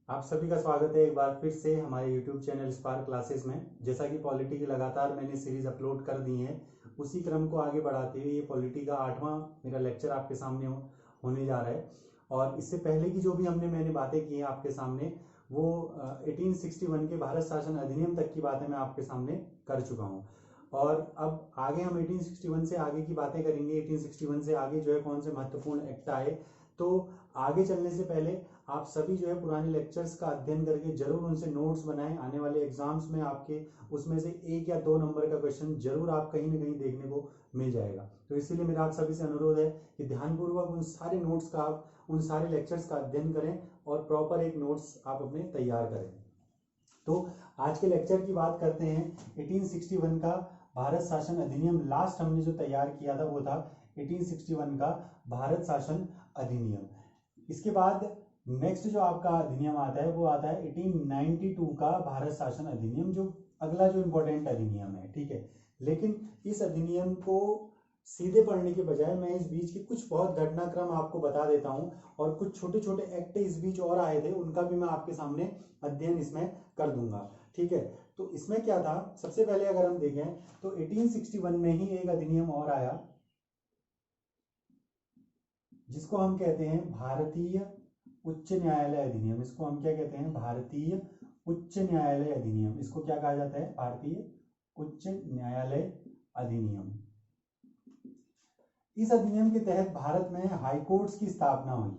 आप सभी का स्वागत है एक बार फिर से हमारे YouTube चैनल स्पार्क क्लासेस में। जैसा कि पॉलिटी की लगातार मैंने सीरीज अपलोड कर दी है, उसी क्रम को आगे बढ़ाते हुए ये पॉलिटी का 8वां मेरा लेक्चर आपके सामने होने जा रहा है। और इससे पहले की जो भी मैंने बातें की हैं आपके सामने, वो 1861 के भारत शासन अधिनियम तक की बातें मैं आपके सामने कर चुका हूँ। और अब आगे हम 1861 से आगे की बातें करेंगे। 1861 से आगे जो है कौन से महत्वपूर्ण एक्ट आए। तो आगे चलने से पहले आप सभी जो है पुराने लेक्चर्स का अध्ययन करके जरूर उनसे नोट्स बनाएं। आने वाले एग्जाम्स में आपके उसमें से 1 या 2 नंबर का क्वेश्चन जरूर आप कहीं ना कहीं देखने को मिल जाएगा। तो इसीलिए मेरा आप सभी से अनुरोध है कि ध्यानपूर्वक उन सारे नोट्स का आप उन सारे लेक्चर्स का अध्ययन करें और प्रॉपर एक नोट्स आप अपने तैयार करें। तो आज के लेक्चर की बात करते हैं। 1861 का भारत शासन अधिनियम लास्ट हमने जो तैयार किया था वो था 1861 का भारत शासन अधिनियम। इसके बाद नेक्स्ट जो आपका अधिनियम आता है वो आता है 1892 का भारत शासन अधिनियम, जो अगला जो इंपॉर्टेंट अधिनियम है। ठीक है, लेकिन इस अधिनियम को सीधे पढ़ने के बजाय मैं इस बीच के कुछ बहुत घटनाक्रम आपको बता देता हूं और कुछ छोटे छोटे एक्ट इस बीच और आए थे, उनका भी मैं आपके सामने अध्ययन इसमें कर दूंगा। ठीक है, तो इसमें क्या था, सबसे पहले अगर हम देखें तो 1861 में ही एक अधिनियम और आया जिसको हम कहते हैं भारतीय उच्च न्यायालय अधिनियम। इसको हम क्या कहते हैं, भारतीय उच्च न्यायालय अधिनियम। इसको क्या कहा जाता है, भारतीय उच्च न्यायालय अधिनियम। इस अधिनियम के तहत भारत में हाई कोर्ट्स की स्थापना हुई,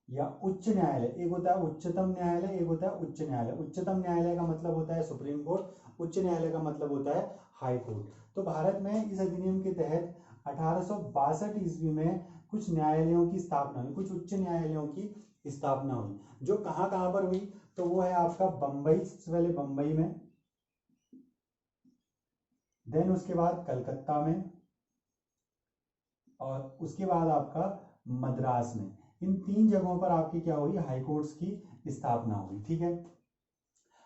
या उच्च न्यायालय। एक होता है उच्चतम न्यायालय, एक होता है उच्च न्यायालय। उच्चतम न्यायालय का मतलब होता है सुप्रीम कोर्ट, उच्च न्यायालय का मतलब होता है हाई कोर्ट। तो भारत में इस अधिनियम के तहत 1862 ईस्वी में कुछ न्यायालयों की स्थापना हुई, कुछ उच्च न्यायालयों की स्थापना हुई, जो कहां कहां पर हुई। तो वो है आपका बंबई, सबसे पहले बंबई में, देन उसके बाद कलकत्ता में, और उसके बाद आपका मद्रास में। इन 3 जगहों पर आपकी क्या हुई, हाई कोर्ट्स की स्थापना हुई। ठीक है,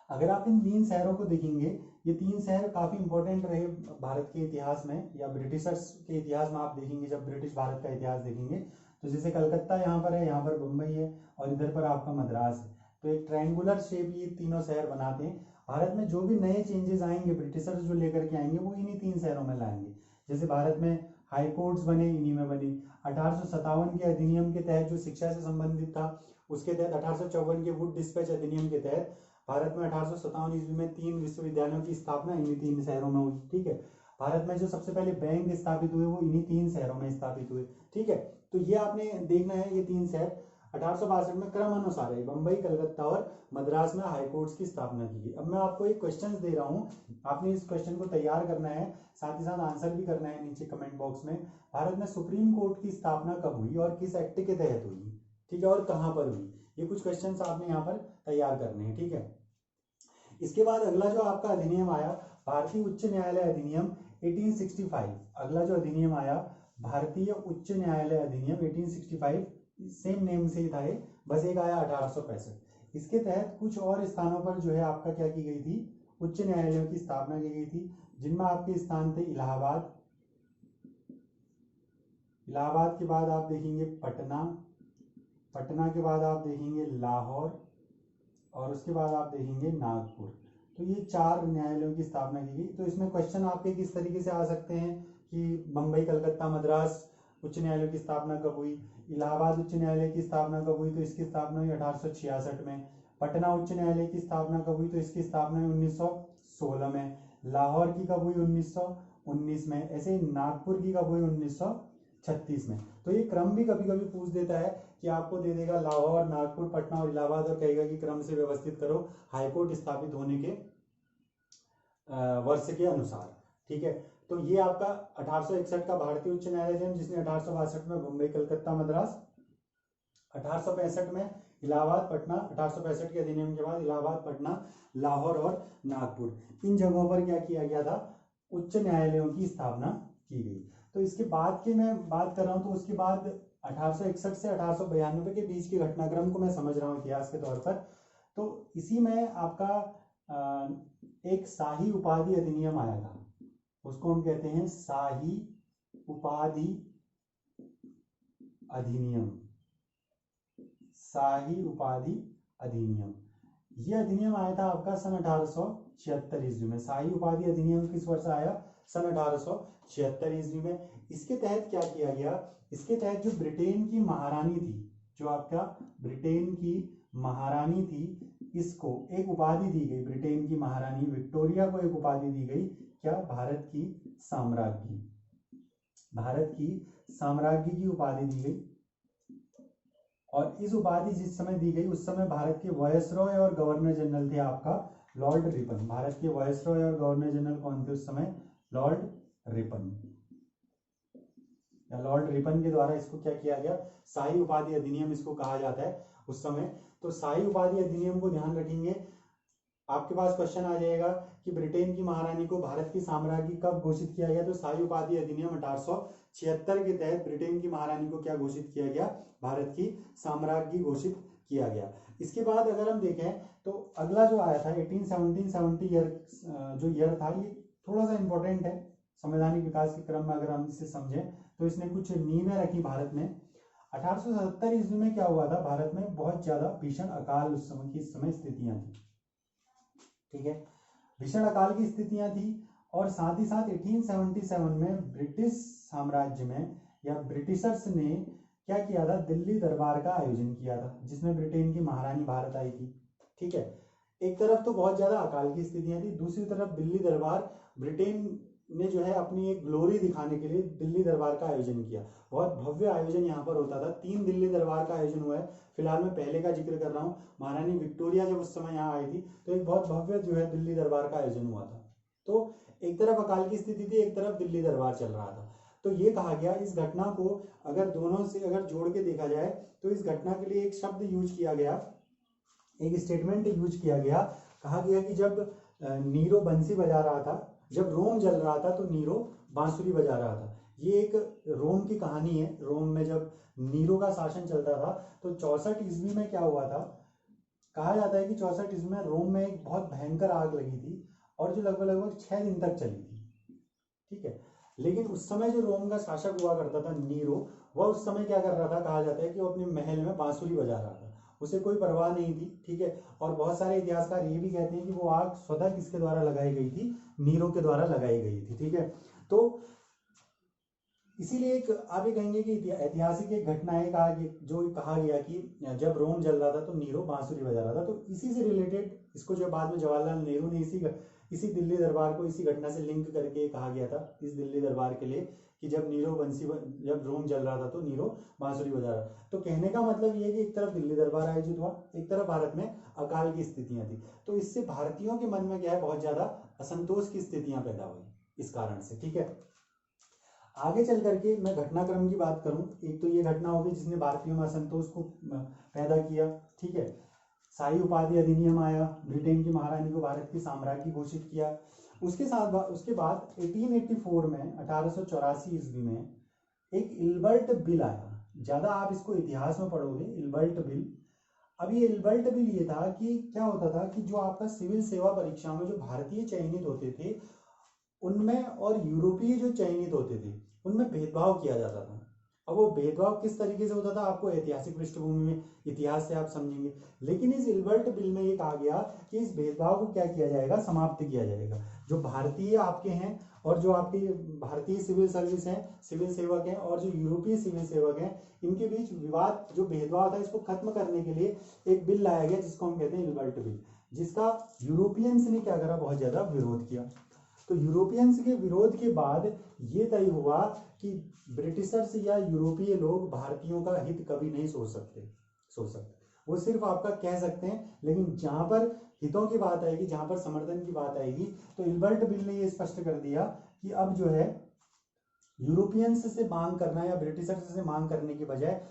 अगर आप इन 3 शहरों को देखेंगे, ये 3 शहर काफी इंपॉर्टेंट रहे भारत के इतिहास में, या ब्रिटिशर्स के इतिहास में। आप देखेंगे जब ब्रिटिश भारत का इतिहास देखेंगे तो जैसे कलकत्ता यहाँ पर है, यहाँ पर मुंबई है, और इधर पर आपका मद्रास है। तो एक ट्रायंगुलर शेप ये तीनों शहर बनाते हैं। भारत में जो भी नए चेंजेस आएंगे, ब्रिटिशर्स जो लेकर के आएंगे, वो इन्हीं 3 शहरों में लाएंगे। जैसे भारत में हाई कोर्ट्स बने, इन्हीं में बने। 1857 के अधिनियम के तहत जो शिक्षा से संबंधित था, उसके तहत 1854 के वुड डिस्पैच अधिनियम के तहत भारत में 1857 ईस्वी में 3 विश्वविद्यालयों की स्थापना इन्हीं 3 शहरों में हुई। ठीक है, भारत में जो सबसे पहले बैंक स्थापित हुए वो इन्हीं 3 शहरों में स्थापित हुए। ठीक है, तो ये आपने देखना है, ये 3 शहर 1862 में क्रम अनुसार है, बंबई, कलकत्ता और मद्रास में हाई कोर्ट्स की स्थापना की गई। अब मैं आपको एक क्वेश्चन दे रहा हूं, आपने इस क्वेश्चन को तैयार करना है, साथ ही साथ आंसर भी करना है नीचे कमेंट बॉक्स में। भारत में सुप्रीम कोर्ट की स्थापना कब हुई और किस एक्ट के तहत हुई? ठीक है, और कहां पर हुई? ये कुछ क्वेश्चन आपने यहाँ पर तैयार करने हैं। ठीक है, इसके बाद अगला जो आपका अधिनियम आया, भारतीय उच्च न्यायालय अधिनियम 1865। अगला जो अधिनियम आया, भारतीय उच्च न्यायालय अधिनियम 1865, सेम नेम से ही था ये, बस एक आया 1865। इसके तहत कुछ और स्थानों पर जो है आपका क्या की गई थी, उच्च न्यायालयों की स्थापना की गई थी, जिनमें आपके स्थान थे इलाहाबाद। इलाहाबाद के बाद आप देखेंगे पटना, पटना के बाद आप देखेंगे लाहौर, और उसके बाद आप देखेंगे नागपुर। तो ये 4 न्यायालयों की स्थापना की गई। तो इसमें क्वेश्चन आपके किस तरीके से आ सकते हैं कि बंबई, कलकत्ता, मद्रास उच्च न्यायालय की स्थापना कब हुई, इलाहाबाद उच्च न्यायालय की स्थापना कब हुई, तो इसकी स्थापना हुई 1866 में। पटना उच्च न्यायालय की स्थापना कब हुई, तो इसकी स्थापना हुई 1916 में। लाहौर की कब हुई, 1919 में। ऐसे ही नागपुर की कब हुई, 1936 में। तो ये क्रम भी कभी कभी पूछ देता है कि आपको दे देगा लाहौर, नागपुर, पटना और इलाहाबाद, और कहेगा कि क्रम से व्यवस्थित करो हाईकोर्ट स्थापित होने के वर्ष के अनुसार। ठीक है, तो ये आपका 1861 का भारतीय उच्च न्यायालय, जिसने 1862 में बंबई, कलकत्ता, मद्रास, 1865 में इलाहाबाद, पटना, 1865 के अधिनियम के बाद इलाहाबाद, पटना, लाहौर और नागपुर, इन जगहों पर क्या किया गया था, उच्च न्यायालयों की स्थापना की गई। तो इसके बाद की मैं बात कर रहा हूं, तो उसके बाद 1861 से 1892 के बीच के घटनाक्रम को मैं समझ रहा हूं इतिहास के तौर पर। तो इसी में आपका एक शाही उपाधि अधिनियम आया था, उसको हम कहते हैं शाही उपाधि अधिनियम। शाही उपाधि अधिनियम ये अधिनियम आया था आपका सन 1876 ईस्वी में। शाही उपाधि अधिनियम किस वर्ष आया? सन 1876 ईस्वी में। इसके तहत क्या किया गया? इसके तहत जो ब्रिटेन की महारानी थी, जो आपका ब्रिटेन की महारानी थी, इसको एक उपाधि दी गई। ब्रिटेन की महारानी विक्टोरिया को एक उपाधि दी गई, क्या? भारत की साम्राज्ञी। भारत की साम्राज्ञी की उपाधि दी गई। और इस उपाधि जिस समय दी गई उस समय भारत के वायसरॉय और गवर्नर जनरल थे आपका लॉर्ड रिपन। भारत के वायसरॉय और गवर्नर जनरल कौन थे उस समय? Lord Ripon. या लॉर्ड रिपन के द्वारा इसको क्या किया गया? शाही उपाधि अधिनियम इसको कहा जाता है उस समय। तो शाही उपाधि अधिनियम को ध्यान रखेंगे, आपके पास क्वेश्चन आ जाएगा कि ब्रिटेन की महारानी को भारत की साम्राज्ञी कब घोषित किया गया? तो शाही उपाधि अधिनियम 1876 के तहत ब्रिटेन की महारानी को क्या घोषित किया गया? भारत की साम्राज्ञी घोषित किया गया। इसके बाद अगर हम देखें तो अगला जो आया था 1870 ईयर, जो ईयर था, ये थोड़ा सा इंपॉर्टेंट है संवैधानिक विकास के क्रम में। अगर हम इसे समझें तो इसने कुछ नींवें रखी भारत में। 1870 ईस्वी में क्या हुआ था? भारत में बहुत ज्यादा भीषण अकाल उस समय की स्थितियां थी, ठीक है, भीषण अकाल की स्थितियां थी। और साथ ही साथ 1877 में ब्रिटिश साम्राज्य में या ब्रिटिशर्स ने क्या किया था? दिल्ली दरबार का आयोजन किया था, जिसमें ब्रिटेन की महारानी भारत आई थी, ठीक है। एक तरफ तो बहुत ज्यादा अकाल की स्थितियां थी, दूसरी तरफ दिल्ली दरबार, ब्रिटेन ने जो है अपनी एक ग्लोरी दिखाने के लिए दिल्ली दरबार का आयोजन किया। बहुत भव्य आयोजन यहाँ पर होता था। 3 दिल्ली दरबार का आयोजन हुआ है। फिलहाल मैं पहले का जिक्र कर रहा हूँ, महारानी विक्टोरिया जब उस समय यहाँ आई थी तो एक बहुत भव्य जो है दिल्ली दरबार का आयोजन हुआ था। तो एक तरफ अकाल की स्थिति थी, एक तरफ दिल्ली दरबार चल रहा था। तो ये कहा गया, इस घटना को अगर दोनों से अगर जोड़ के देखा जाए तो इस घटना के लिए एक शब्द यूज किया गया, एक स्टेटमेंट यूज किया गया। कहा गया कि जब नीरो बंसी बजा रहा था, जब रोम जल रहा था तो नीरो बांसुरी बजा रहा था। ये एक रोम की कहानी है। रोम में जब नीरो का शासन चलता था तो 64 ईस्वी में क्या हुआ था? कहा जाता है कि 64 ईस्वी में रोम में एक बहुत भयंकर आग लगी थी और जो लगभग लगभग 6 दिन तक चली थी, ठीक है। लेकिन उस समय जो रोम का शासक हुआ करता था नीरो, वह उस समय क्या कर रहा था? कहा जाता है कि वो अपने महल में बांसुरी बजा रहा था, उसे कोई परवाह नहीं थी, ठीक है। और बहुत सारे इतिहासकार ये भी कहते हैं कि वो आग स्वतः किसके द्वारा लगाई गई थी? नीरो के द्वारा लगाई गई थी, ठीक है। तो इसीलिए एक आप ये कहेंगे कि ऐतिहासिक एक घटना है, जो कहा गया कि जब रोम जल रहा था तो नीरो बांसुरी बजा रहा था। तो इसी से रिलेटेड इसको जो बाद में जवाहरलाल नेहरू ने इसी दिल्ली दरबार को इसी घटना से लिंक करके कहा गया था इस दिल्ली दरबार के लिए कि जब जब रोम जल रहा था तो नीरो बांसुरी बजा रहा। तो कहने का मतलब ये है कि एक तरफ दिल्ली दरबार आयोजित हुआ, एक तरफ भारत में अकाल की स्थितियां थी। तो इससे भारतीयों के मन में क्या है? बहुत ज्यादा असंतोष की स्थितियां पैदा हुई इस कारण से, ठीक है। आगे चल करके मैं घटनाक्रम की बात करूं, एक तो ये घटना होगी जिसने भारतीयों में असंतोष को पैदा किया, ठीक है। शाही उपाधि अधिनियम आया, ब्रिटेन की महारानी को भारत की साम्राज्ञी घोषित किया। उसके बाद 1884 में 1884 ईस्वी में एक इल्बर्ट बिल आया। ज्यादा आप इसको इतिहास में पढ़ोगे, इल्बर्ट बिल। अब ये इल्बर्ट बिल ये था कि क्या होता था कि जो आपका सिविल सेवा परीक्षा में जो भारतीय चयनित होते थे उनमें और यूरोपीय जो चयनित होते थे उनमें भेदभाव किया जाता था। अब वो भेदभाव किस तरीके से होता था आपको ऐतिहासिक पृष्ठभूमि में इतिहास से आप समझेंगे। लेकिन इस इल्बर्ट बिल में ये कहा गया कि इस भेदभाव को क्या किया जाएगा? समाप्त किया जाएगा। जो भारतीय आपके हैं और जो आपके भारतीय सिविल सर्विस हैं, सिविल सेवक हैं, और जो यूरोपीय सिविल सेवक हैं, इनके बीच विवाद जो भेदभाव था इसको खत्म करने के लिए एक बिल लाया गया जिसको हम कहते हैं इल्बर्ट बिल, जिसका यूरोपियंस ने क्या करा? बहुत ज्यादा विरोध किया। तो यूरोपियंस के विरोध के बाद ये तय हुआ कि ब्रिटिशर्स या यूरोपीय लोग भारतीयों का हित कभी नहीं सोच सकते। वो सिर्फ आपका कह सकते हैं, लेकिन जहां पर हितों की बात आएगी, जहां पर समर्थन की बात आएगी, तो इल्बर्ट बिल ने ये स्पष्ट कर दिया कि अब जो है यूरोपियंस से मांग करना या ब्रिटिशर्स से मांग करने की बजाय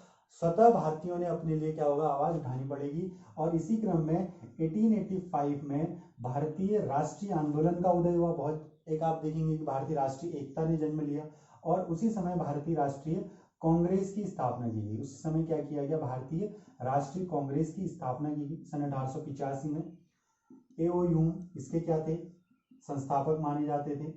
स्वतः भारतीयों ने अपने लिए क्या होगा? आवाज उठानी पड़ेगी। और इसी क्रम में 1885 में भारतीय राष्ट्रीय आंदोलन का उदय हुआ। बहुत एक आप देखेंगे कि भारतीय राष्ट्रीय एकता ने जन्म लिया और उसी समय भारतीय राष्ट्रीय कांग्रेस की स्थापना की गई। उस समय क्या किया गया? भारतीय राष्ट्रीय कांग्रेस की स्थापना की गई सन 1885 में। एओ ह्यूम इसके क्या थे? संस्थापक माने जाते थे।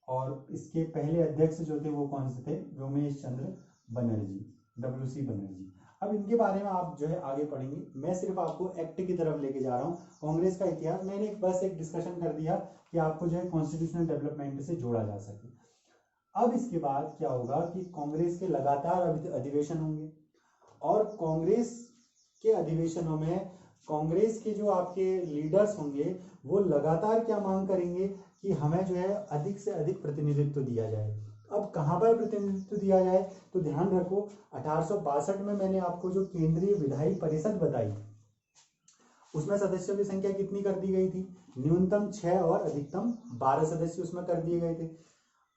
और इसके पहले अध्यक्ष जो थे वो कौन से थे? रमेश चंद्र बनर्जी, WC बनर्जी। अब इनके बारे में आप जो है आगे पढ़ेंगे, मैं सिर्फ आपको एक्ट की तरफ लेके जा रहा हूँ। कांग्रेस का इतिहास मैंने बस एक डिस्कशन कर दिया कि आपको जो है कॉन्स्टिट्यूशनल डेवलपमेंट से जोड़ा जा सके। अब इसके बाद क्या होगा कि कांग्रेस के लगातार अधिवेशन होंगे, और कांग्रेस के अधिवेशनों में कांग्रेस के जो आपके लीडर्स होंगे वो लगातार क्या मांग करेंगे कि हमें जो है अधिक से अधिक प्रतिनिधित्व दिया जाए। अब कहाँ पर प्रतिनिधित्व दिया जाए, तो ध्यान रखो 1862 में मैंने आपको जो केंद्रीय विधायी परिषद बताई, उसमें सदस्यों की संख्या कितनी कर दी गई थी, न्यूनतम 6 और अधिकतम 12 सदस्य उसमें कर दिए गए थे।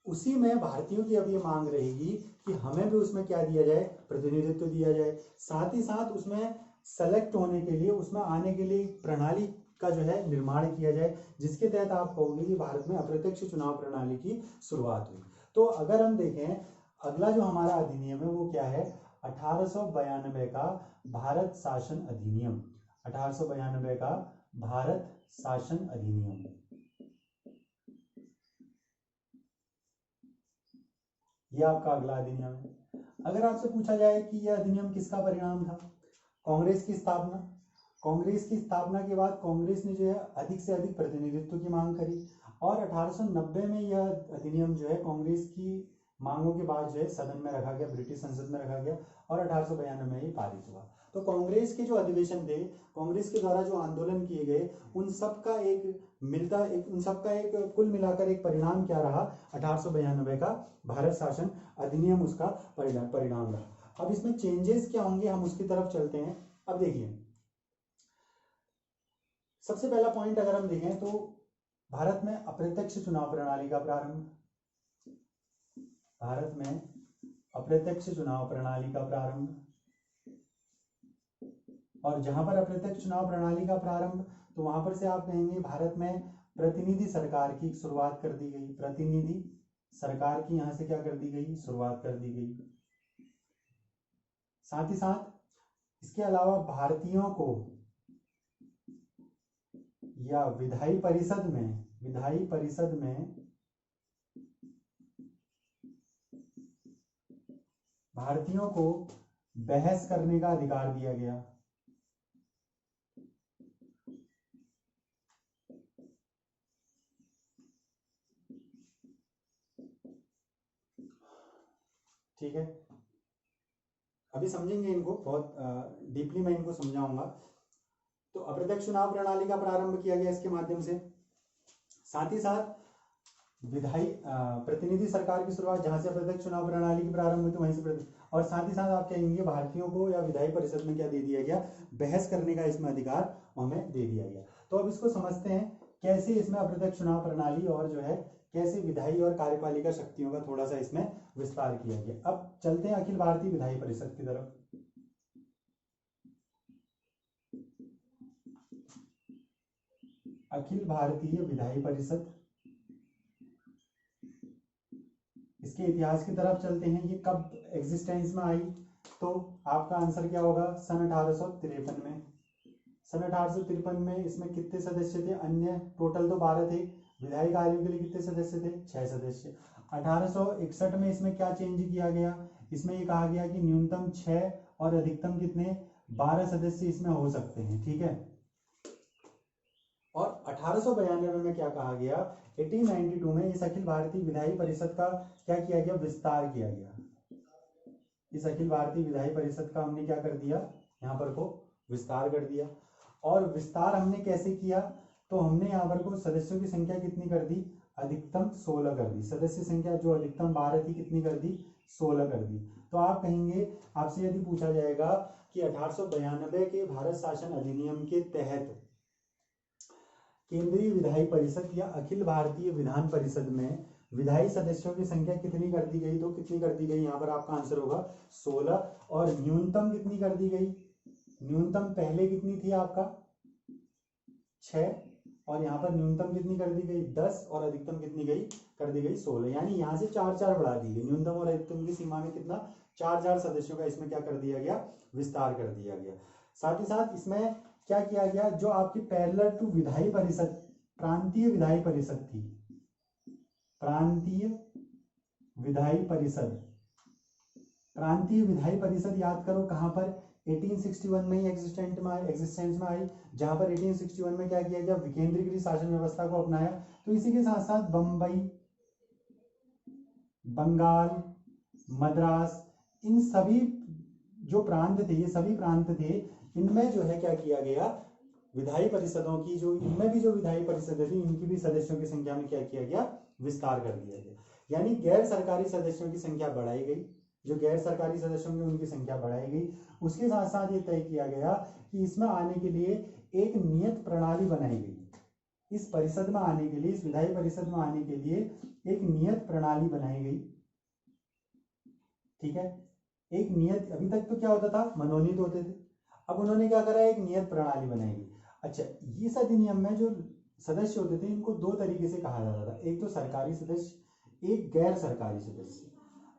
उसी में भारतीयों की अब ये मांग रहेगी कि हमें भी उसमें क्या दिया जाए, प्रतिनिधित्व दिया जाए। साथ ही साथ उसमें सेलेक्ट होने के लिए, उसमें आने के लिए प्रणाली का जो है निर्माण किया जाए, जिसके तहत आप कहोगे कि भारत में अप्रत्यक्ष चुनाव प्रणाली की शुरुआत हुई। तो अगर हम देखें अगला जो हमारा अधिनियम है वो क्या है, 1892 का भारत शासन अधिनियम, 1892 का भारत शासन अधिनियम। यह आपका अगला अधिनियम है। अगर आपसे पूछा जाए कि यह अधिनियम किसका परिणाम था, कांग्रेस की स्थापना। कांग्रेस की स्थापना के बाद कांग्रेस ने जो है अधिक से अधिक प्रतिनिधित्व की मांग करी, और 1890 में यह अधिनियम जो है कांग्रेस की मांगों के बाद जो है सदन में रखा गया, ब्रिटिश संसद में रखा गया, और 1892 में ये पारित हुआ। तो कांग्रेस के जो अधिवेशन थे, कांग्रेस के द्वारा जो आंदोलन किए गए, उन सब का एक कुल मिलाकर एक परिणाम क्या रहा, 1892 का भारत शासन अधिनियम उसका परिणाम रहा। अब इसमें चेंजेस क्या होंगे, हम उसकी तरफ चलते हैं। अब देखिए सबसे पहला पॉइंट अगर हम देखें तो भारत में अप्रत्यक्ष चुनाव प्रणाली का प्रारंभ, भारत में अप्रत्यक्ष चुनाव प्रणाली का प्रारंभ। और जहां पर अप्रत्यक्ष चुनाव प्रणाली का प्रारंभ, तो वहां पर से आप कहेंगे भारत में प्रतिनिधि सरकार की शुरुआत कर दी गई, प्रतिनिधि सरकार की यहां से क्या कर दी गई, शुरुआत कर दी गई। साथ ही साथ इसके अलावा भारतीयों को या विधायी परिषद में भारतीयों को बहस करने का अधिकार दिया गया। ठीक है, अभी समझेंगे इनको, बहुत डीपली मैं इनको समझाऊंगा। तो अप्रत्यक्ष चुनाव प्रणाली का प्रारंभ किया गया इसके माध्यम से। साथ ही साथ विधायी प्रतिनिधि सरकार की शुरुआत, जहां से अप्रत्यक्ष चुनाव प्रणाली की प्रारंभ हुई, तो वहीं से और साथ ही साथ आप कहेंगे भारतीयों को या विधायी परिषद में क्या दे दिया गया, बहस करने का इसमें अधिकार हमें दे दिया गया। तो अब इसको समझते हैं कैसे इसमें अप्रत्यक्ष चुनाव प्रणाली और जो है कैसे विधायी और कार्यपालिका शक्तियों का थोड़ा सा इसमें विस्तार किया गया। अब चलते हैं अखिल भारतीय विधायी परिषद की तरफ। अखिल भारतीय विधायी परिषद, इसके इतिहास की तरफ चलते हैं। ये कब एग्जिस्टेंस में आई, तो आपका आंसर क्या होगा, सन 1853 में। सन 1853 में इसमें कितने सदस्य थे, अन्य टोटल तो 12 थे, विधायी कार्यों के लिए कितने सदस्य थे, 6 सदस्य। 1861 में इसमें क्या चेंज किया गया, इसमें ये कहा गया कि न्यूनतम 6 और अधिकतम कितने, 12 सदस्य इसमें हो सकते हैं। ठीक है, और 1892 में क्या कहा गया, 1892 में इस अखिल भारतीय विधायी परिषद का क्या किया गया, विस्तार किया गया। इस अखिल भारतीय विधायी परिषद का हमने क्या कर दिया, यहाँ पर को विस्तार कर दिया। और विस्तार हमने कैसे किया, तो हमने यहाँ पर को सदस्यों की संख्या कितनी कर दी, अधिकतम 16 कर दी। सदस्य संख्या जो अधिकतम 12 थी कितनी कर दी, 16 कर दी। तो आप कहेंगे, आपसे यदि पूछा जाएगा कि 1892 के भारत शासन अधिनियम के तहत केंद्रीय विधायी परिषद या अखिल भारतीय विधान परिषद में विधायी सदस्यों की संख्या कितनी कर दी गई, तो कितनी कर दी गई, यहाँ पर आपका आंसर होगा 16। और न्यूनतम कितनी कर दी गई, न्यूनतम पहले कितनी थी आपका 6, और यहाँ पर न्यूनतम कितनी कर दी गई 10, और अधिकतम कितनी गई कर दी गई 16। यानी यहाँ से 4 बढ़ा दी गई, न्यूनतम और अधिकतम की सीमा में कितना 4 सदस्यों का इसमें क्या कर दिया गया, विस्तार कर दिया गया। साथ ही साथ इसमें क्या किया गया, जो आपकी पैरेलल टू विधायी परिषद प्रांतीय विधायी परिषद थी, प्रांतीय विधायी परिषद, प्रांतीय विधायी परिषद याद करो कहां पर, 1861 में ही एग्जिस्टेंस में आई, जहां पर 1861 में क्या किया गया, विकेंद्रीकृत शासन व्यवस्था को अपनाया। तो इसी के साथ साथ बम्बई, बंगाल, मद्रास, इन सभी जो प्रांत थे, ये सभी प्रांत थे, इनमें जो है क्या किया गया, विधायी परिषदों की जो, इनमें भी जो विधायी परिषदें थी, इनकी भी सदस्यों की संख्या में क्या किया गया, विस्तार कर दिया गया। यानी गैर सरकारी सदस्यों की संख्या बढ़ाई गई, जो गैर सरकारी सदस्य होंगे उनकी संख्या बढ़ाई गई। उसके साथ साथ ये तय किया गया कि इसमें आने के लिए एक नियत प्रणाली बनाई गई। इस परिषद में आने के लिए, इस विधायी परिषद में आने के लिए एक नियत प्रणाली बनाई गई। ठीक है, एक नियत, अभी तक तो क्या होता था, मनोनीत होते थे, अब उन्होंने क्या करा, एक नियत प्रणाली बनाई गई। अच्छा, इस अधिनियम में जो सदस्य होते थे इनको दो तरीके से कहा जाता था, एक तो सरकारी सदस्य, एक गैर सरकारी सदस्य।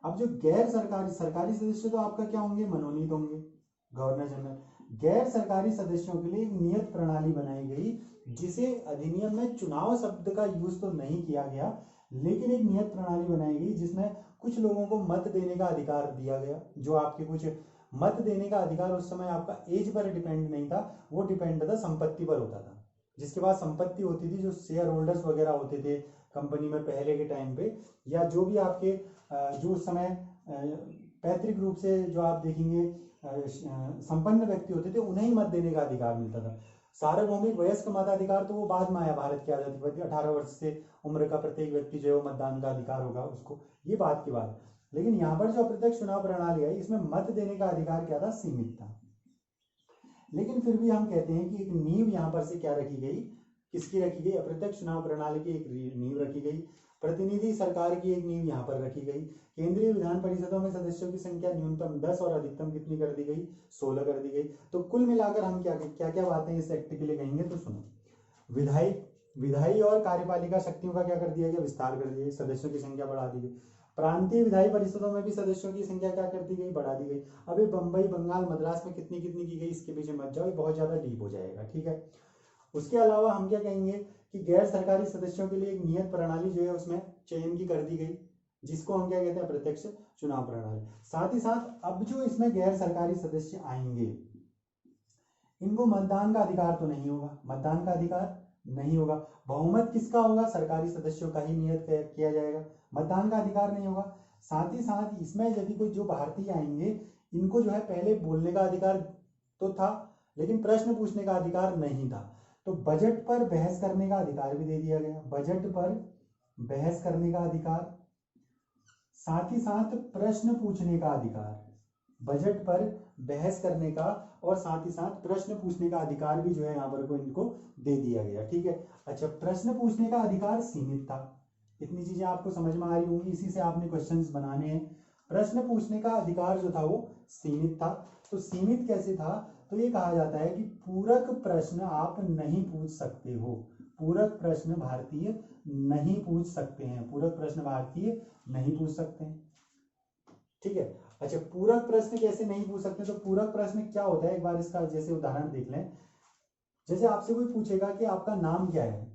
अब जो गैर सरकारी सदस्य तो आपका क्या होंगे, मनोनीत होंगे, गवर्नर जनरल। गैर सरकारी सदस्यों के लिए एक नियत प्रणाली बनाई गई, जिसे अधिनियम में चुनाव शब्द का यूज तो नहीं किया गया, लेकिन एक नियत प्रणाली बनाई गई जिसमें कुछ लोगों को मत देने का अधिकार दिया गया। जो आपके कुछ मत देने का अधिकार उस समय आपका एज पर डिपेंड नहीं था, वो डिपेंड था संपत्ति पर होता था। जिसके पास संपत्ति होती थी, जो शेयर होल्डर्स वगैरह होते थे कंपनी में पहले के टाइम पे, या जो भी आपके जो उस समय पैतृक रूप से जो आप देखेंगे संपन्न व्यक्ति होते थे, उन्हें ही मत देने का अधिकार मिलता था। सार्वभौमिक वयस्क मताधिकार तो वो बाद में आया, भारत की आजादी पर 18 वर्ष से उम्र का प्रत्येक व्यक्ति जो है वो मतदान का अधिकार होगा उसको, ये बात की बात। लेकिन यहाँ पर जो अप्रत्यक्ष चुनाव प्रणाली आई, इसमें मत देने का अधिकार क्या था, सीमित था। लेकिन फिर भी हम कहते हैं कि एक नींव यहाँ पर से क्या रखी गई, किसकी रखी गई, अप्रत्यक्ष चुनाव प्रणाली की एक नींव रखी गई। प्रतिनिधि सरकार की एक नींव यहाँ पर रखी गई। केंद्रीय विधान परिषदों में सदस्यों की संख्या न्यूनतम 10 और अधिकतम कितनी कर दी गई, 16 कर दी गई। तो कुल मिलाकर हम क्या क्या क्या बातें इस एक्ट के लिए कहेंगे, तो सुनो, विधायी और कार्यपालिका शक्तियों का क्या कर दिया गया, विस्तार कर दिया, सदस्यों की संख्या बढ़ा दी गई। प्रांतीय विधायी परिषदों में भी सदस्यों की संख्या क्या कर दी गई, बढ़ा दी गई। अभी बंबई, बंगाल, मद्रास में कितनी कितनी की गई, इसके पीछे मत जाओ, बहुत ज्यादा डीप हो जाएगा। ठीक है, उसके अलावा हम क्या कहेंगे कि गैर सरकारी सदस्यों के लिए एक नियत प्रणाली जो है उसमें चयन की कर दी गई, जिसको हम क्या कहते हैं, प्रत्यक्ष चुनाव प्रणाली। साथ ही साथ अब जो इसमें गैर सरकारी सदस्य आएंगे, इनको मतदान का अधिकार तो नहीं होगा, मतदान का अधिकार नहीं होगा। बहुमत किसका होगा, सरकारी सदस्यों का ही नियत किया जाएगा, मतदान का अधिकार नहीं होगा। साथ ही साथ इसमें यदि कोई जो भारतीय आएंगे, इनको जो है पहले बोलने का अधिकार तो था, लेकिन प्रश्न पूछने का अधिकार नहीं था। तो बजट पर बहस करने का अधिकार भी दे दिया गया, बजट पर बहस करने का अधिकार, साथ ही साथ प्रश्न पूछने का अधिकार, बजट पर बहस करने का और साथ ही साथ प्रश्न पूछने का अधिकार भी जो है यहाँ पर को इनको दे दिया गया। ठीक है, अच्छा, प्रश्न पूछने का अधिकार सीमित था, इतनी चीजें आपको समझ में आ रही होंगी, इसी से आपने क्वेश्चंस बनाने हैं। प्रश्न पूछने का अधिकार जो था वो सीमित था। तो सीमित कैसे था, तो ये कहा जाता है कि पूरक प्रश्न आप नहीं पूछ सकते हो, पूरक प्रश्न भारतीय नहीं पूछ सकते हैं, पूरक प्रश्न भारतीय नहीं पूछ सकते हैं। ठीक है, अच्छा, पूरक प्रश्न कैसे नहीं पूछ सकते, तो पूरक प्रश्न क्या होता है, एक बार इसका जैसे उदाहरण देख लें। जैसे आपसे कोई पूछेगा कि आपका नाम क्या है,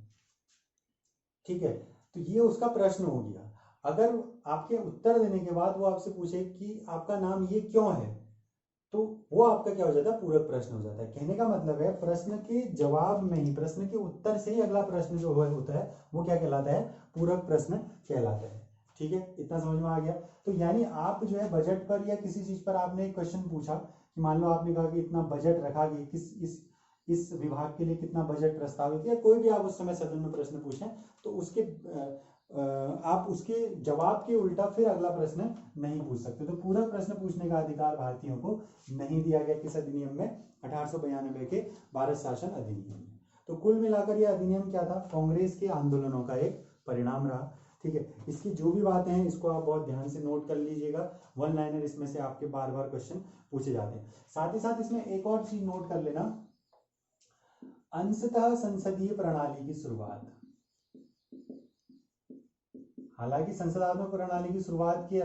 ठीक है, तो ये उसका प्रश्न हो गया। अगर आपके उत्तर देने के बाद वो आपसे पूछे कि आपका नाम ये क्यों है, तो वो आपका क्या हो जाता है, पूरक प्रश्न हो जाता है। कहने का मतलब है प्रश्न के जवाब में ही, प्रश्न के उत्तर से ही अगला प्रश्न जो होता है वो क्या कहलाता है, पूरक प्रश्न कहलाता है। ठीक है, इतना समझ में आ गया। तो यानी आप जो है बजट पर या किसी चीज पर आपने एक क्वेश्चन पूछा कि मान लो आपने कहा कि इतना बजट रखा कि किस इस विभाग के लिए कितना बजट प्रस्तावित है, कोई भी आप उस समय सदन में प्रश्न पूछें, तो उसके आप उसके जवाब के उल्टा फिर अगला प्रश्न नहीं पूछ सकते। तो पूरक प्रश्न पूछने का अधिकार भारतीयों को नहीं दिया गया किस अधिनियम में, 1892 के भारत शासन अधिनियम में। तो कुल मिलाकर यह अधिनियम क्या था, कांग्रेस के आंदोलनों का एक परिणाम रहा। ठीक है, इसकी जो भी बातें हैं इसको आप बहुत ध्यान से नोट कर लीजिएगा, वन लाइनर इसमें से आपके बार बार क्वेश्चन पूछे जाते हैं। साथ ही साथ इसमें एक और चीज नोट कर लेना, अंशतः संसदीय प्रणाली की शुरुआत। हालांकि संसदात्मक प्रणाली की शुरुआत के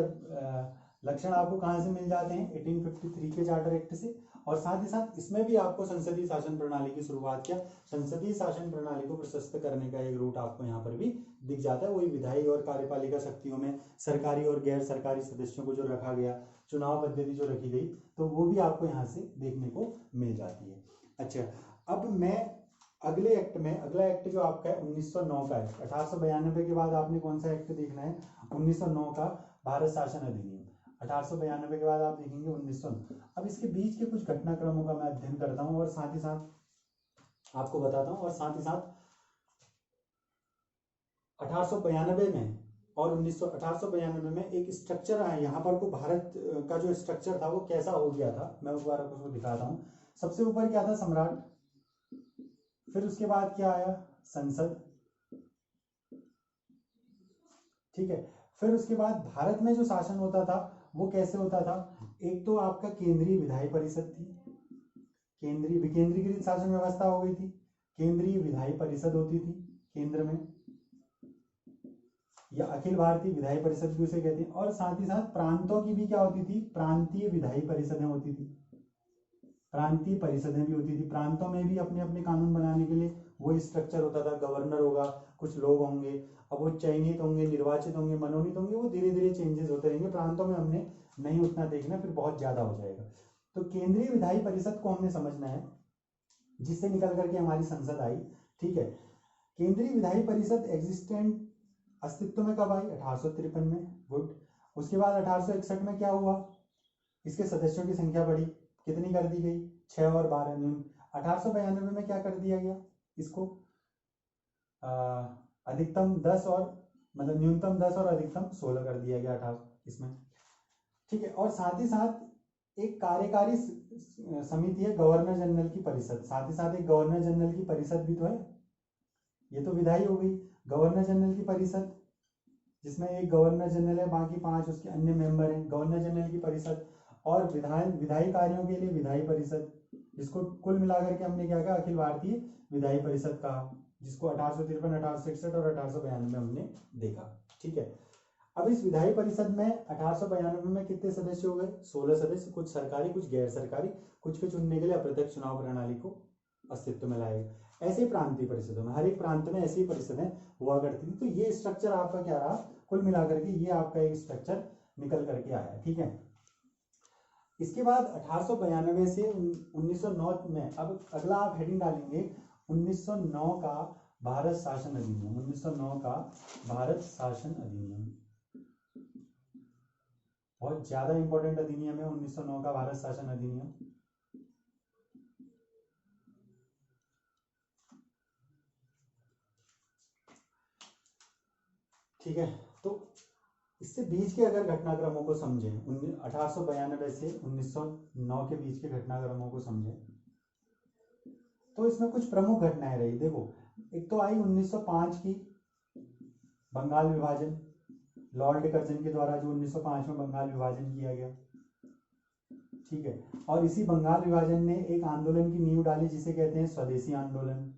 लक्षण आपको कहां से मिल जाते हैं, 1853 के चार्टर एक्ट से, और साथ ही साथ इसमें भी आपको संसदीय शासन प्रणाली की शुरुआत क्या, संसदीय शासन प्रणाली को प्रशस्त करने का एक रूट आपको यहाँ पर भी दिख जाता है। वही विधायी और कार्यपालिका शक्तियों में सरकारी और गैर सरकारी सदस्यों को जो रखा गया, चुनाव पद्धति जो रखी गई, तो वो भी आपको यहाँ से देखने को मिल जाती है। अच्छा, अब मैं अगले एक्ट में, अगला एक्ट जो आपका है 1909 का एक्ट, 1892 के बाद आपने कौन सा एक्ट देखना है, 1909 का भारत शासन अधिनियम। 1892 के बाद आप देखेंगे 1909। अब इसके बीच के कुछ घटनाक्रमों का मैं अध्ययन करता हूँ और साथ ही साथ आपको बताता हूँ, और साथ ही साथ 1892 में और 1892 में एक स्ट्रक्चर आया यहाँ पर को, भारत का जो स्ट्रक्चर था वो कैसा हो गया था, मैं उस बार आपको दिखाता हूँ। सबसे ऊपर क्या था, सम्राट, फिर उसके बाद क्या आया, संसद, ठीक है। फिर उसके बाद भारत में जो शासन होता था वो कैसे होता था, एक तो आपका केंद्रीय विधायी परिषद थी, केंद्रीय विकेंद्रीकृत शासन व्यवस्था हो गई थी, केंद्रीय विधायी परिषद होती थी केंद्र में, या अखिल भारतीय विधायी परिषद भी उसे कहते हैं, और साथ ही साथ प्रांतों की भी क्या होती थी, प्रांतीय विधायी परिषदें होती थी, प्रांतीय परिषदें भी होती थी। प्रांतों में भी अपने अपने कानून बनाने के लिए वो स्ट्रक्चर होता था, गवर्नर होगा, कुछ लोग होंगे, अब वो चयनित होंगे, निर्वाचित होंगे, मनोनीत होंगे, वो धीरे धीरे चेंजेस होते रहेंगे। प्रांतों में हमने नहीं उतना देखना, फिर बहुत ज्यादा हो जाएगा। तो केंद्रीय विधायी परिषद को हमने समझना है, जिससे निकल करके हमारी संसद आई, ठीक है। केंद्रीय विधायी परिषद एग्जिस्टेंट, अस्तित्व में कब आई, 1853 में, गुड। उसके बाद 1861 में क्या हुआ, इसके सदस्यों की संख्या बढ़ी, कितनी कर दी गई, 6 और 12 न्यून। 1892 में क्या कर दिया गया, इसको अधिकतम 10 और मतलब न्यूनतम 10 और अधिकतम 16 कर दिया गया 18 इसमें, ठीक है। और साथ ही साथ एक कार्यकारी समिति है, गवर्नर जनरल की परिषद, साथ ही साथ एक गवर्नर जनरल की परिषद भी तो है, ये तो विधायी हो गई। गवर्नर जनरल की परिषद जिसमें एक गवर्नर जनरल है, बाकी 5 उसके अन्य मेंबर हैं, गवर्नर जनरल की परिषद, और विधायी कार्यों के लिए विधायी परिषद, जिसको कुल मिलाकर के हमने क्या कहा, अखिल भारतीय विधायी परिषद कहा, जिसको 1853, 1861 और 1892 में हमने देखा, ठीक है। अब इस विधायी परिषद में 1892 में कितने सदस्य हो गए, 16 सदस्य, कुछ सरकारी कुछ गैर सरकारी, कुछ के चुनने के लिए अप्रत्यक्ष चुनाव प्रणाली को अस्तित्व में लाएगा। ऐसे प्रांतीय परिषदों में, हर एक प्रांत में ऐसी परिषदें हुआ करती थी। तो ये स्ट्रक्चर आपका क्या रहा, कुल मिलाकर के ये आपका एक स्ट्रक्चर निकल करके आया, ठीक है। इसके बाद 1892 से 1909 में, अब अगला आप हेडिंग डालेंगे 1909 का भारत शासन अधिनियम, 1909 का भारत शासन अधिनियम, बहुत ज्यादा इंपॉर्टेंट अधिनियम है 1909 का भारत शासन अधिनियम। ठीक है, तो इससे बीच के अगर घटनाक्रमों को समझें, 1892 से 1909 के बीच के घटनाक्रमों को समझें, तो इसमें कुछ प्रमुख घटनाएं रही। देखो, एक तो आई 1905 की बंगाल विभाजन, लॉर्ड कर्जन के द्वारा जो 1905 में बंगाल विभाजन किया गया, ठीक है। और इसी बंगाल विभाजन ने एक आंदोलन की नींव डाली जिसे कहते हैं स्वदेशी आंदोलन।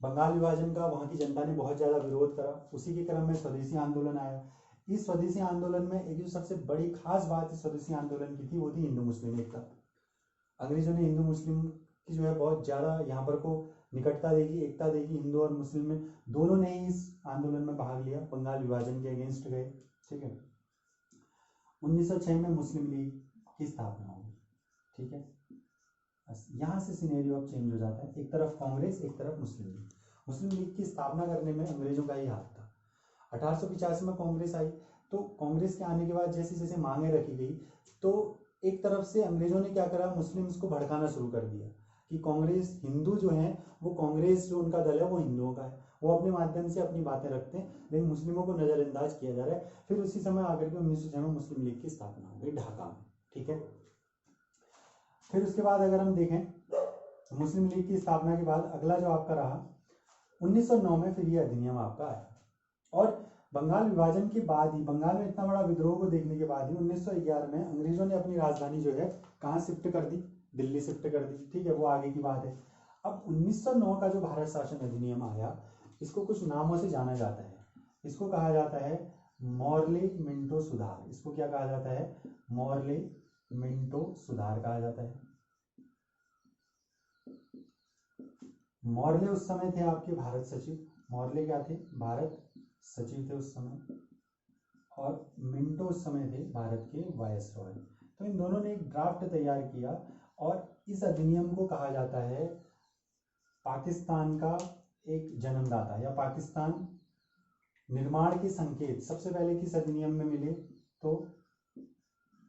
बंगाल विभाजन का वहां की जनता ने बहुत ज्यादा विरोध करा, उसी के क्रम में स्वदेशी आंदोलन आया। इस स्वदेशी आंदोलन में एक जो सबसे बड़ी खास बात इस स्वदेशी आंदोलन की थी वो थी हिंदू मुस्लिम एकता। अंग्रेजों ने हिंदू मुस्लिम की जो है बहुत ज्यादा यहाँ पर को निकटता देखी, एकता देखी, हिंदू और मुस्लिम में दोनों ने ही इस आंदोलन में भाग लिया, बंगाल विभाजन के अगेंस्ट गए, ठीक है। 1906 में मुस्लिम लीग की स्थापना हुई, ठीक है। यहाँ से सिनेरियो अब चेंज हो जाता है, एक तरफ कांग्रेस, एक तरफ मुस्लिम लीग। मुस्लिम लीग की स्थापना करने में अंग्रेजों का ही हाथ था। 1885 में कांग्रेस आई, तो कांग्रेस के आने के बाद जैसे जैसे मांगे रखी गई, तो एक तरफ से अंग्रेजों ने क्या करा, मुस्लिम्स को भड़काना शुरू कर दिया कि कांग्रेस, हिंदू जो है वो, कांग्रेस जो उनका दल है वो हिंदुओं का है, वो अपने माध्यम से अपनी बातें रखते हैं, लेकिन मुस्लिमों को नजरअंदाज किया जा रहा है। फिर उसी समय आकर के 1906 में मुस्लिम लीग की स्थापना हो गई ढाका में, ठीक है। फिर उसके बाद अगर हम देखें मुस्लिम लीग की स्थापना के बाद अगला जो आपका रहा 1909 में, फिर ये अधिनियम आपका आया। और बंगाल विभाजन के बाद ही, बंगाल में इतना बड़ा विद्रोह को देखने के बाद ही 1911 में अंग्रेजों ने अपनी राजधानी जो है कहाँ शिफ्ट कर दी, दिल्ली शिफ्ट कर दी, ठीक है, वो आगे की बात है। अब 1909 का जो भारत शासन अधिनियम आया, इसको कुछ नामों से जाना जाता है। इसको कहा जाता है मॉर्ले मिंटो सुधार। इसको क्या कहा जाता है, मॉर्ले मिंटो सुधार कहा जाता है। मॉर्ले उस समय थे आपके भारत सचिव, मॉर्ले क्या थे, भारत सचिव थे उस समय। और मिंटो उस समय थे भारत के वायसरॉय। तो इन दोनों ने एक ड्राफ्ट तैयार किया और इस अधिनियम को कहा जाता है पाकिस्तान का एक जन्मदाता या पाकिस्तान निर्माण के संकेत। सबसे पहले किस अधिनियम में मिले तो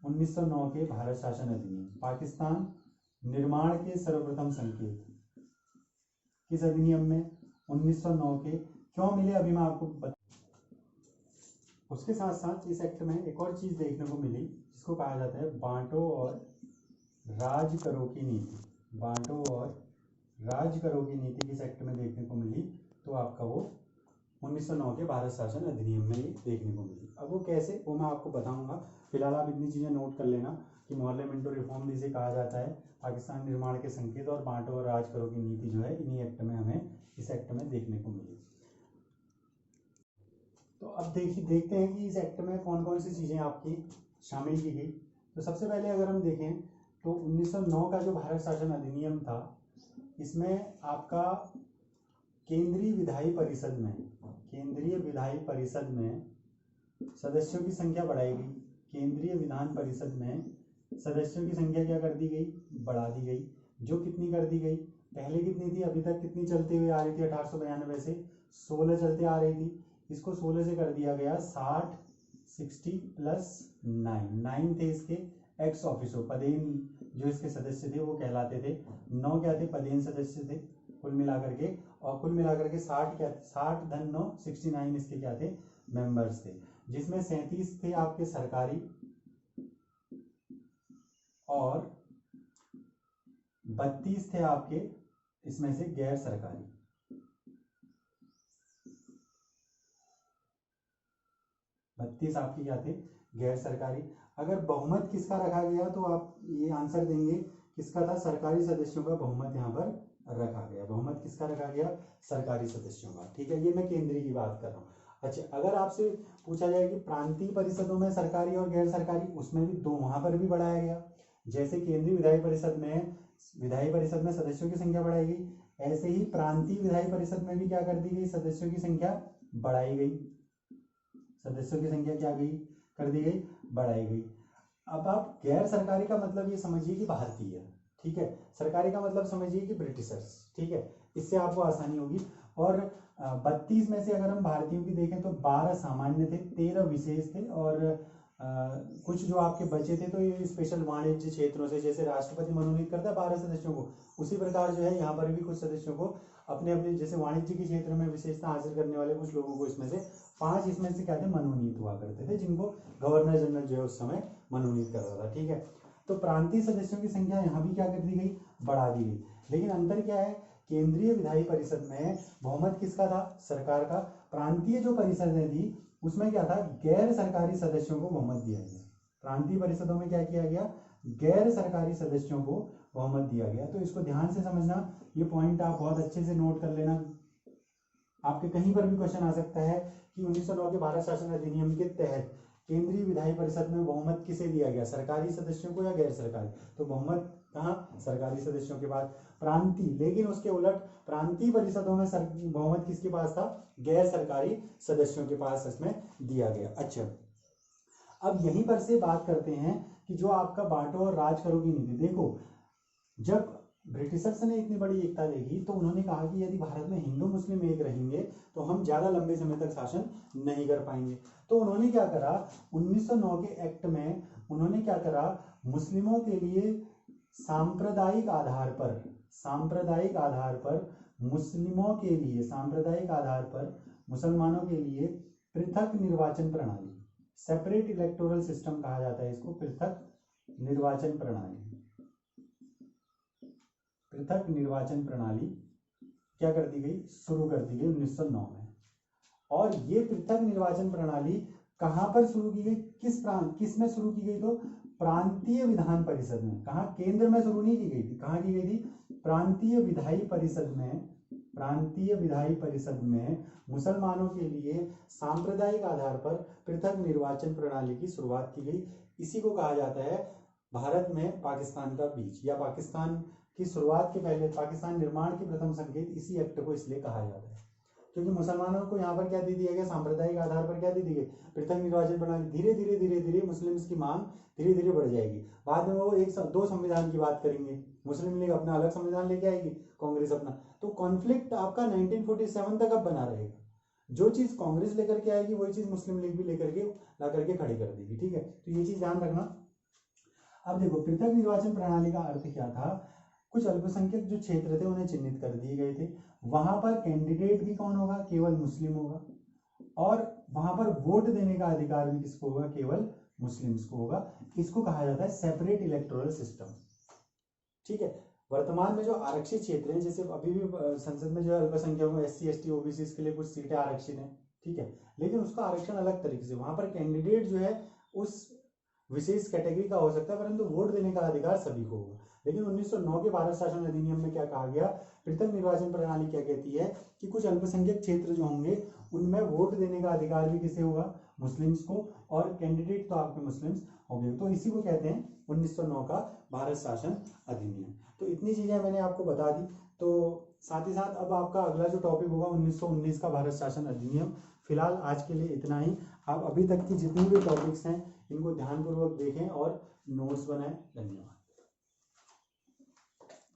1909 के भारत शासन अधिनियम। पाकिस्तान निर्माण के सर्वप्रथम संकेत किस अधिनियम में 1909 के क्यों मिले अभी मैं आपको बता। उसके साथ साथ इस एक्ट में एक और चीज देखने को मिली जिसको कहा जाता है बांटो और राज करो की नीति। बांटो और राज करो की नीति किस एक्ट में देखने को मिली तो आपका वो 1909 के भारत शासन अधिनियम में ही देखने को मिली। अब वो कैसे वो मैं आपको बताऊंगा। फिलहाल आप इतनी चीजें नोट कर लेना कि मोहल्ले मिंटो रिफॉर्म भी इसे कहा जाता है, पाकिस्तान निर्माण के संकेत और बांटो और राज करो की नीति जो है इन्हीं एक्ट में हमें इस एक्ट में देखने को मिली। तो अब देखते हैं कि इस एक्ट में कौन कौन सी चीजें आपकी शामिल की गई। तो सबसे पहले अगर हम देखें तो 1909 का जो भारत शासन अधिनियम था इसमें आपका केंद्रीय विधायी परिषद में सदस्यों की संख्या बढ़ाई गई। केंद्रीय विधान परिषद में सदस्यों की संख्या क्या कर दी गई, बढ़ा दी गई। जो कितनी कर दी गई, पहले कितनी थी, अभी तक कितनी चलती हुई आ रही थी 1892 से 16 चलते आ रही थी, इसको 16 से कर दिया गया 60, 60 प्लस 9 थे इसके एक्स ऑफिसो पदेन जो इसके सदस्य थे वो कहलाते थे। 9 क्या थे, पदेन सदस्य थे कुल मिलाकर के। और कुल मिलाकर के 60 क्या, 60 धन 9 69 इसके क्या थे, मेंबर्स थे, जिसमें 37 थे आपके सरकारी और 32 थे आपके इसमें से गैर सरकारी। 32 आपके क्या थे, गैर सरकारी। अगर बहुमत किसका रखा गया तो आप ये आंसर देंगे किसका था, सरकारी सदस्यों का बहुमत यहाँ पर रखा गया। बहुमत किसका रखा गया, सरकारी सदस्यों का। ठीक है, ये मैं केंद्रीय की बात कर रहा हूँ। अच्छा, अगर आपसे पूछा जाए कि प्रांतीय परिषदों में सरकारी और गैर सरकारी, उसमें भी दो वहां पर भी बढ़ाया गया। जैसे केंद्रीय विधायी परिषद में सदस्यों की संख्या बढ़ाई गई, ऐसे ही प्रांतीय विधायी परिषद में भी क्या कर दी गई, सदस्यों की संख्या बढ़ाई गई। सदस्यों की संख्या क्या गई, कर दी गई, बढ़ाई गई। अब आप गैर सरकारी का मतलब ये समझिए कि भारतीय, ठीक है, सरकारी का मतलब समझिए कि ब्रिटिशर्स। ठीक है, इससे आपको आसानी होगी। और 32 में से अगर हम भारतीयों की देखें तो 12 सामान्य थे, 13 विशेष थे और कुछ जो आपके बचे थे तो ये स्पेशल वाणिज्य क्षेत्रों से, जैसे राष्ट्रपति मनोनीत करता है 12 सदस्यों को, उसी प्रकार जो है यहाँ पर भी कुछ सदस्यों को अपने अपने जैसे वाणिज्य के क्षेत्र में विशेषता हासिल करने वाले कुछ लोगों को इसमें से 5 इसमें से क्या थे, मनोनीत हुआ करते थे, जिनको गवर्नर जनरल जो है उस समय मनोनीत करता था। ठीक है, तो प्रांतीय सदस्यों की संख्या यहाँ भी क्या कर दी गई, बढ़ा दी गई। लेकिन अंतर क्या है, केंद्रीय विधायी परिषद में बहुमत किसका था, सरकार का। प्रांतीय जो परिषदें थी उसमें क्या था, गैर सरकारी सदस्यों को बहुमत दिया गया। प्रांतीय परिषदों में क्या किया गया, गैर सरकारी सदस्यों को बहुमत दिया गया। तो इसको ध्यान से समझना, ये पॉइंट आप बहुत अच्छे से नोट कर लेना। आपके कहीं पर भी क्वेश्चन आ सकता है कि 1909 के भारत शासन अधिनियम के तहत केंद्रीय विधायी परिषद में बहुमत किसे दिया गया, सरकारी सदस्यों को या गैर सरकारी। तो बहुमत कहाँ, सरकारी सदस्यों के पास। प्रांतीय, लेकिन उसके उलट प्रांतीय परिषदों में बहुमत किसके पास था, गैर सरकारी सदस्यों के पास इसमें दिया गया। अच्छा, अब यहीं पर से बात करते हैं कि जो आपका बांटो और राज करो की नीति, देखो जब ब्रिटिशर्स ने इतनी बड़ी एकता देखी तो उन्होंने कहा कि यदि भारत में हिंदू मुस्लिम एक रहेंगे तो हम ज्यादा लंबे समय तक शासन नहीं कर पाएंगे। तो उन्होंने क्या करा, 1909 के एक्ट में उन्होंने क्या करा, मुस्लिमों के लिए सांप्रदायिक आधार पर मुसलमानों के लिए पृथक निर्वाचन प्रणाली, सेपरेट इलेक्टोरल सिस्टम कहा जाता है इसको, पृथक निर्वाचन प्रणाली क्या कर दी गई, शुरू कर दी गई 1909 में। और ये पृथक निर्वाचन प्रणाली कहां पर शुरू की गई, किस में शुरू की गई, तो प्रांतीय विधान परिषद में। कहा, केंद्र में शुरू नहीं की गई थी, कहां की गई थी, प्रांतीय विधायी परिषद में मुसलमानों के लिए सांप्रदायिक आधार पर पृथक निर्वाचन प्रणाली की शुरुआत की गई। इसी को कहा जाता है भारत में पाकिस्तान का बीज, या पाकिस्तान की शुरुआत के पहले, पाकिस्तान निर्माण के प्रथम संकेत, इसी एक्ट को इसलिए कहा जाता है। क्योंकि मुसलमानों को यहाँ पर क्या दे दिया गया, सांप्रदायिक आधार पर क्या दे दी गई, पृथक निर्वाचन प्रणाली। धीरे धीरे धीरे धीरे मुस्लिम्स की मांग धीरे धीरे बढ़ जाएगी। बाद में वो दो संविधान की बात करेंगे, मुस्लिम लीग अपना अलग संविधान लेके आएगी, कांग्रेस अपना। तो कॉन्फ्लिक्ट आपका 1947 तक अब बना रहेगा। जो चीज कांग्रेस लेकर के आएगी वही चीज मुस्लिम लीग भी लेकर के ला करके खड़ी कर देगी, ठीक है। तो ये चीज ध्यान रखना। अब देखो पृथक निर्वाचन प्रणाली का अर्थ क्या था, कुछ अल्पसंख्यक जो क्षेत्र थे उन्हें चिन्हित कर दिए गए थे, वहां पर कैंडिडेट भी कौन होगा, केवल मुस्लिम होगा, और वहां पर वोट देने का अधिकार भी किसको होगा, केवल मुस्लिम्स को होगा। इसको कहा जाता है सेपरेट इलेक्टोरल सिस्टम, ठीक है। वर्तमान में जो आरक्षित क्षेत्र हैं, जैसे अभी भी संसद में जो अल्पसंख्यकों SC ST OBC के लिए कुछ सीटें आरक्षित हैं, ठीक है, लेकिन उसका आरक्षण अलग तरीके से, वहां पर कैंडिडेट जो है उस विशेष कैटेगरी का हो सकता है, परंतु वोट देने का अधिकार सभी को होगा। लेकिन 1909 के भारत शासन अधिनियम में क्या कहा गया, पृथक निर्वाचन प्रणाली क्या कहती है कि कुछ अल्पसंख्यक क्षेत्र जो होंगे उनमें वोट देने का अधिकार भी किसे होगा, मुस्लिम्स को, और कैंडिडेट तो आपके मुस्लिम्स हो गए। तो इसी को कहते हैं 1909 का भारत शासन अधिनियम। तो इतनी चीजें मैंने आपको बता दी। तो साथ ही साथ अब आपका अगला जो टॉपिक होगा 1919 का भारत शासन अधिनियम। फिलहाल आज के लिए इतना ही। आप अभी तक की जितनी भी टॉपिक्स हैं इनको ध्यानपूर्वक देखें और नोट्स बनाएं। धन्यवाद।